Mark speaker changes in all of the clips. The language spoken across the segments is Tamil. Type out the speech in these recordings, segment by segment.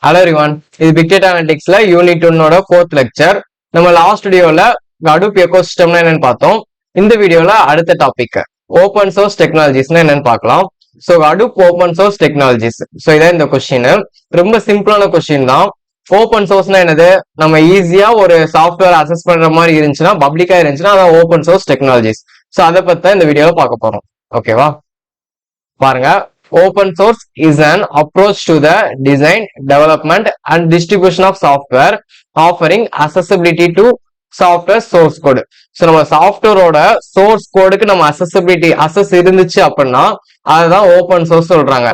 Speaker 1: Hello everyone, இது Big Data Analyticsல Unit 1ஓட 4th lecture. நம்ம லாஸ்ட் வீடியோல Hadoop ecosystemனா என்னன்னு பார்த்தோம். இந்த வீடியோல அடுத்த டாபிக் ஓபன் சோர்ஸ் டெக்னாலஜிஸ்னா என்னன்னு பார்க்கலாம். So Hadoop open source technologies. So இதான் இந்த கொஸ்டின். ரொம்ப சிம்பிளான கொஸ்டின் தான். ஓபன் சோர்ஸ்னா என்னது? நம்ம ஈஸியா ஒரு சாஃப்ட்வேர் அசஸ் பண்ற மாதிரி இருந்துச்சுன்னா, பப்ளிக்கா இருந்துச்சுன்னா அதான் ஓபன் சோர்ஸ் டெக்னாலஜிஸ். சோ அதை பத்தி இந்த வீடியோல பார்க்க போறோம். ஓகேவா? பாருங்க, open source is an approach to the design, development and distribution of software offering accessibility to software source code. So நம்ம சாஃப்ட்வேரோட source codeக்கு நம்ம access இருந்துச்சு அப்படின்னா அதுதான் ஓபன் சோர்ஸ் சொல்றாங்க.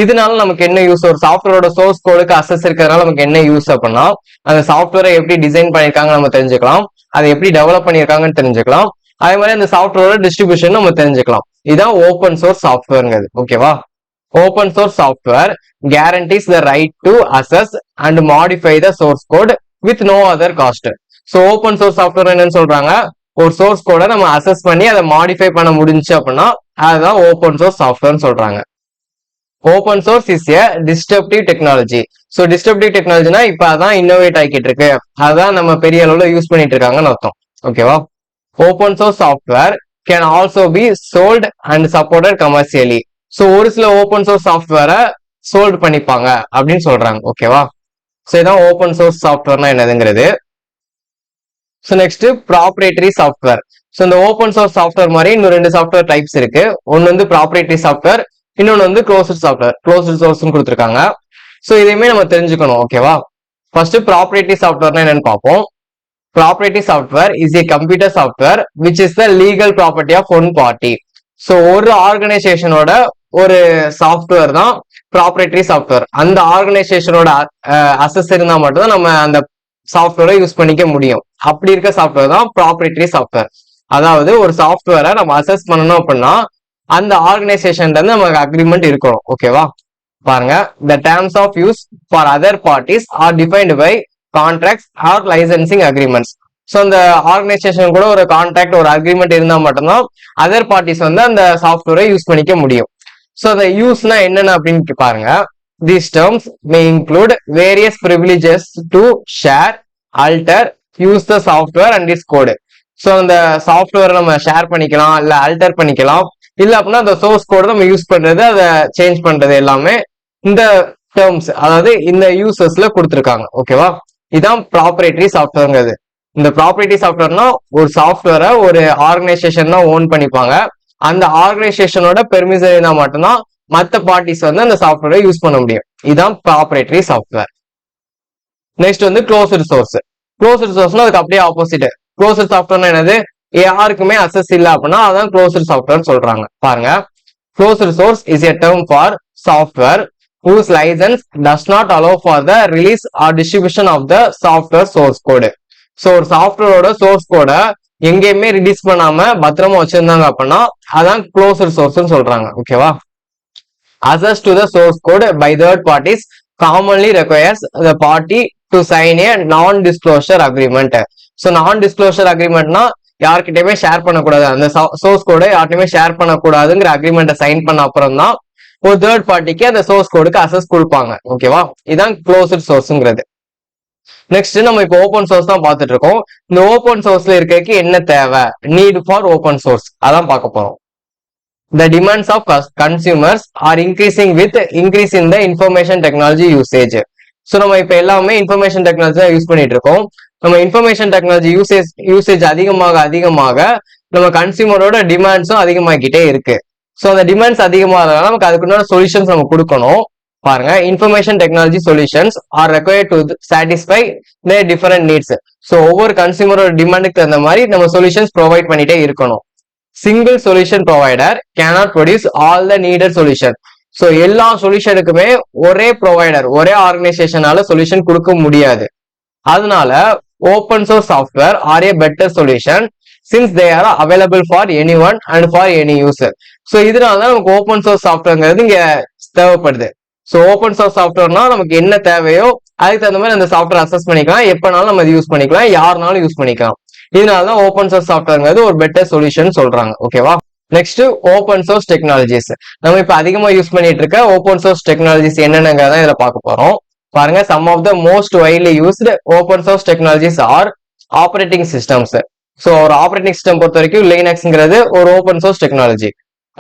Speaker 1: இதனால நமக்கு என்ன யூஸ்? ஒரு சாஃப்ட்வேரோட சோர்ஸ் கோடுக்கு அசஸ் இருக்கிறதுனால நமக்கு என்ன யூஸ் அப்படின்னா, அந்த சாஃப்ட்வேரை எப்படி டிசைன் பண்ணிருக்காங்க நம்ம தெரிஞ்சுக்கலாம், அதை எப்படி டெவலப் பண்ணிருக்காங்கன்னு தெரிஞ்சுக்கலாம், அதே மாதிரி அந்த சாஃப்ட்வேரோட டிஸ்ட்ரிபியூஷன் நம்ம தெரிஞ்சுக்கலாம். இதுதான் ஓபன் சோர்ஸ் சாஃப்ட்வேர்ங்கிறது. ஓகேவா? Open source software guarantees the right to access and modify the source code with no other cost. So open source software என்னன்னு சொல்றாங்க? ஒரு சோர்ஸ் கோடை நம்ம அசஸ் பண்ணி அதை மாடிஃபை பண்ண முடிஞ்சு அப்படின்னா அதுதான் ஓபன் சோர்ஸ் சாஃப்ட்வேர்னு சொல்றாங்க. Open source is a disruptive technology. So disruptive டெக்னாலஜினா இப்ப அதான் இன்னோவேட் ஆகிட்டு இருக்கு, அதான் நம்ம பெரிய அளவுல யூஸ் பண்ணிட்டு இருக்காங்கன்னு அர்த்தம். ஓகேவா? Open source software can also be sold and supported commercially. So ஒரு சில ஓபன் சோர்ஸ் சாஃப்ட்வேரை சோல்ட் பண்ணிப்பாங்க அப்படின்னு சொல்றாங்க. ஓகேவா? ஸோ இதான் ஓபன் சோர்ஸ் சாஃப்ட்வேர்னா என்னதுங்கிறது. So next proprietary software. So இந்த ஓபன் சோர்ஸ் சாஃப்ட்வேர் மாதிரி இன்னும் ரெண்டு சாஃப்ட்வேர் டைப்ஸ் இருக்கு. ஒன்னு வந்து ப்ராப்ரேட்டரி சாஃப்ட்வேர், இன்னொன்னு வந்து க்ளோஸ்ட் சாஃப்ட்வேர். க்ளோஸ்ட் சோர்ஸ் கொடுத்துருக்காங்க. ஸோ இதையுமே நம்ம தெரிஞ்சுக்கணும். ஓகேவா? ஃபர்ஸ்ட் ப்ராப்ரேட்டரி சாஃப்ட்வேர்னா என்னன்னு பார்ப்போம். Proprietary software is a computer software which is the legal property of one party. So ஒரு ஆர்கனைசேஷனோட ஒரு சாஃப்ட்வேர் தான் ப்ராப்ரேட்டரி சாஃப்ட்வேர். அந்த ஆர்கனைசேஷனோட அசஸ் இருந்தா மட்டும்தான் நம்ம அந்த சாஃப்ட்வேரை யூஸ் பண்ணிக்க முடியும். அப்படி இருக்க சாஃப்ட்வேர் தான் ப்ராப்ரேட்டரி சாஃப்ட்வேர். அதாவது ஒரு சாஃப்ட்வேரை நம்ம அசஸ் பண்ணணும் அப்படின்னா அந்த ஆர்கனைசேஷன்ல இருந்து நமக்கு அக்ரிமெண்ட் இருக்கணும். ஓகேவா? பாருங்க, the terms of use for other parties are defined by contracts or licensing agreements. So அந்த ஆர்கனைசேஷன் கூட ஒரு கான்ட்ராக்ட் ஒரு அக்ரிமெண்ட் இருந்தால் மட்டும்தான் அதர் பார்ட்டிஸ் வந்து அந்த சாஃப்ட்வேரை யூஸ் பண்ணிக்க முடியும். ஸோ அந்த யூஸ்னா என்னென்ன அப்படின்னு பாருங்க. These terms May include various privileges to share, அல்டர், use the software and it's code. So அந்த சாஃப்ட்வேரை நம்ம ஷேர் பண்ணிக்கலாம், இல்லை அல்டர் பண்ணிக்கலாம், இல்லை அப்படின்னா அந்த சோர்ஸ் கோடு நம்ம யூஸ் பண்றது, அதை சேஞ்ச் பண்றது எல்லாமே இந்த டேர்ம்ஸ், அதாவது இந்த யூசஸ்ல கொடுத்துருக்காங்க. ஓகேவா? இதான் ப்ராப்ரேட்டரி சாஃப்ட்வேர்ங்கிறது. இந்த ப்ராப்ரேட்டரி சாஃப்ட்வேர்னா ஒரு சாஃப்ட்வேரை ஒரு ஆர்கனைசேஷன் தான் ஓன் பண்ணிப்பாங்க. அந்த ஆர்கனைசேஷனோட பெர்மிஷன் இருந்தா மட்டும்தான் மற்ற பார்ட்டிஸ் வந்து அந்த சாஃப்ட்வேரை யூஸ் பண்ண முடியும். இதுதான் ப்ராப்ரேட்டரி சாஃப்ட்வேர். நெக்ஸ்ட் வந்து க்ளோஸ்ட் சோர்ஸ். க்ளோஸ்ட் சோர்ஸ்னா அதுக்கு அப்படியே ஆப்போசிட். க்ளோஸ்ட் சாஃப்ட்வேர்னா என்னது? யாருக்குமே அக்சஸ் இல்லை அப்படின்னா அதான் க்ளோஸ்ட் சாஃப்ட்வேர் சொல்றாங்க. பாருங்க, closed source is a term for software whose license does not allow for the release or distribution of the software source code. So ஒரு சாஃப்ட்வேரோட சோர்ஸ் கோட எங்கேயுமே ரிலீஸ் பண்ணாம பத்திரமா வச்சிருந்தாங்க அப்படின்னா அதான் க்ளோஸ்ட் சோர்ஸ்னு சொல்றாங்க. ஓகேவா? access to the source code by third parties commonly requires the party to sign a non-disclosure agreement. So non-disclosure agreementனா யார்கிட்டயுமே ஷேர் பண்ணக்கூடாது, அந்த சோர்ஸ் கோட யார்கிட்டயுமே ஷேர் பண்ணக்கூடாதுங்கிற அக்ரிமெண்ட்டை சைன் பண்ண அப்புறம் தான் ஒரு தேர்ட் பார்ட்டிக்கு அந்த சோர்ஸ் கோடுக்கு அசஸ் கொடுப்பாங்க. ஓகேவா? இதான் க்ளோஸ்ட் சோர்ஸ்ங்கிறது. நெக்ஸ்ட் நம்ம இப்போ ஓபன் சோர்ஸ் தான் பார்த்துட்டு இருக்கோம். இந்த ஓபன் சோர்ஸ்ல இருக்கிறதுக்கு என்ன தேவை? நீட் ஃபார் ஓபன் சோர்ஸ் அதான் பார்க்க போறோம். The demands of consumers are increasing with increase in the information technology usage. So நம்ம இப்போ எல்லாமே இன்ஃபர்மேஷன் டெக்னாலஜி தான் யூஸ் பண்ணிட்டு இருக்கோம். நம்ம இன்ஃபர்மேஷன் டெக்னாலஜி யூசேஜ் அதிகமாக நம்ம கன்சியூமரோட டிமாண்ட்ஸும் அதிகமாகிக்கிட்டே இருக்கு. ஸோ அந்த டிமாண்ட்ஸ் அதிகமாக நமக்கு அதுக்குண்டான சொல்யூஷன்ஸ் நம்ம கொடுக்கணும். பாருங்க, information technology solutions are required to satisfy their different needs. So ஒவ்வொரு கன்சியூமரோட டிமாண்டுக்கு தகுந்த மாதிரி நம்ம சொல்யூஷன்ஸ் ப்ரொவைட் பண்ணிட்டே இருக்கணும். Single solution provider cannot produce all the needed solution. So எல்லா சொல்யூஷனுக்குமே ஒரே ப்ரொவைடர், ஒரே ஆர்கனைசேஷனால சொல்யூஷன் கொடுக்க முடியாது. அதனால open source software are a better solution since they are available for anyone and for any user. So இதனாலதான் நமக்கு ஓபன் சோர்ஸ் சாஃப்ட்வேர்ங்கிறது இங்க தேவைப்படுது. ஸோ ஓபன் சோர்ஸ் சாஃப்ட்வேர்னா நமக்கு என்ன தேவையோ அதுக்கு தகுந்த மாதிரி அந்த சாஃப்ட்வேர் அசஸ் பண்ணிக்கலாம், எப்பனாலும் நம்ம யூஸ் பண்ணிக்கலாம், யாருனாலும் யூஸ் பண்ணிக்கலாம். இதனாலதான் ஓபன் சோர்ஸ் சாஃப்ட்வேர்ங்கிறது ஒரு பெட்டர் சொல்யூஷன் சொல்றாங்க. ஓகேவா? Next open source technologies. நம்ம இப்ப அதிகமா யூஸ் பண்ணிட்டு இருக்க ஓபன் சோர்ஸ் டெக்னாலஜிஸ் என்னென்னங்கிறத இதுல பார்க்க போறோம். பாருங்க, some of the most widely used open source technologies are operating systems. So ஒரு ஆப்ரேட்டிங் சிஸ்டம் பொறுத்த வரைக்கும் லினக்ஸ்ங்கிறது ஒரு ஓப்பன் சோர்ஸ் டெக்னாலஜி.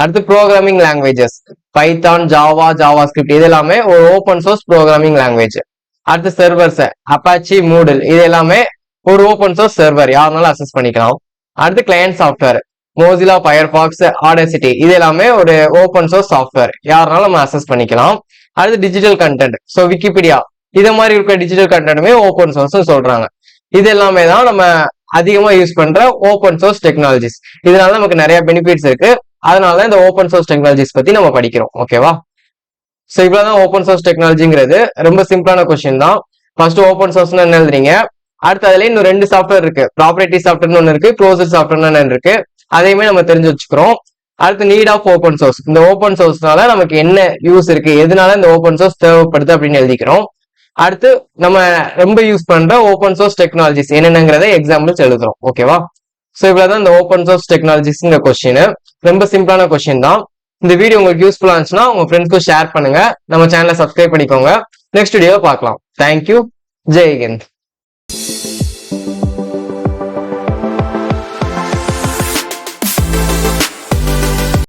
Speaker 1: அடுத்து programming languages, Python, Java, JavaScript, இது எல்லாமே ஒரு ஓப்பன் சோர்ஸ் ப்ரோக்ராமிங் லாங்குவேஜ். அடுத்து சர்வர்ஸ், அப்பாச்சி, மூடில், இது எல்லாமே ஒரு ஓப்பன் சோர்ஸ் சர்வர், யாருனாலும் அக்சஸ் பண்ணிக்கலாம். அடுத்து client software, Mozilla, Firefox, Audacity, இது எல்லாமே ஒரு ஓப்பன் சோர்ஸ் சாஃப்ட்வேர், யாருனாலும் நம்ம அக்சஸ் பண்ணிக்கலாம். அடுத்து டிஜிட்டல் கண்டென்ட், ஸோ விக்கிபீடியா, இதை மாதிரி இருக்கிற டிஜிட்டல் கண்டென்ட்டுமே ஓப்பன் சோர்ஸ் சொல்றாங்க. இது எல்லாமே தான் நம்ம அதிகமா யூஸ் பண்ற ஓப்பன் சோர்ஸ் டெக்னாலஜிஸ். இதனால நமக்கு நிறைய பெனிஃபிட்ஸ் இருக்கு. அதனால இந்த ஓப்பன் சோர்ஸ் டெக்னாலஜிஸ் பத்தி நம்ம படிக்கிறோம். ஓகேவா? ஸோ இவ்வளவுதான் ஓப்பன் சோர்ஸ் டெக்னாலஜிங்கிறது. ரொம்ப சிம்பிளான கொஸ்டின் தான். ஃபர்ஸ்ட் ஓப்பன் சோர்ஸ்னு என்ன எழுதுறீங்க, அடுத்து அதுல இன்னும் 2 சாஃப்ட்வேர் இருக்கு. ப்ராப்பர்ட்டி சாஃப்ட்வேர்னு ஒன்று இருக்கு, க்ளோசர் சாஃப்ட்வேர்னு ஒன்று இருக்கு. அதையுமே நம்ம தெரிஞ்சு வச்சுக்கிறோம். அடுத்து நீட் ஆஃப் ஓப்பன் சோர்ஸ், இந்த ஓப்பன் சோர்ஸ்னால நமக்கு என்ன யூஸ் இருக்கு, எதனால இந்த ஓப்பன் சோர்ஸ் தேவைப்படுது அப்படின்னு எழுதிக்கிறோம். அடுத்து நம்ம ரொம்ப யூஸ் பண்ற ஓப்பன் சோர்ஸ் டெக்னாலஜிஸ் என்னென்னங்கிறத எக்ஸாம்பிள்ஸ் எழுதுறோம். ஓகேவா? ஸோ இவ்வளவுதான் இந்த ஓப்பன் சோர்ஸ் டெக்னாலஜிஸ்ங்கிற கொஸ்டின். ரொம்ப சிம்பிளான கொஸ்டின் தான். இந்த வீடியோ உங்களுக்கு யூஸ்ஃபுல்லா இருந்துச்சுன்னா உங்க ஃப்ரெண்ட்ஸ்க்கு ஷேர் பண்ணுங்க. நம்ம சேனலை சப்ஸ்கிரைப் பண்ணிக்கோங்க. நெக்ஸ்ட் வீடியோவை பார்க்கலாம். தேங்க்யூ. ஜெய் ஹிந்த்.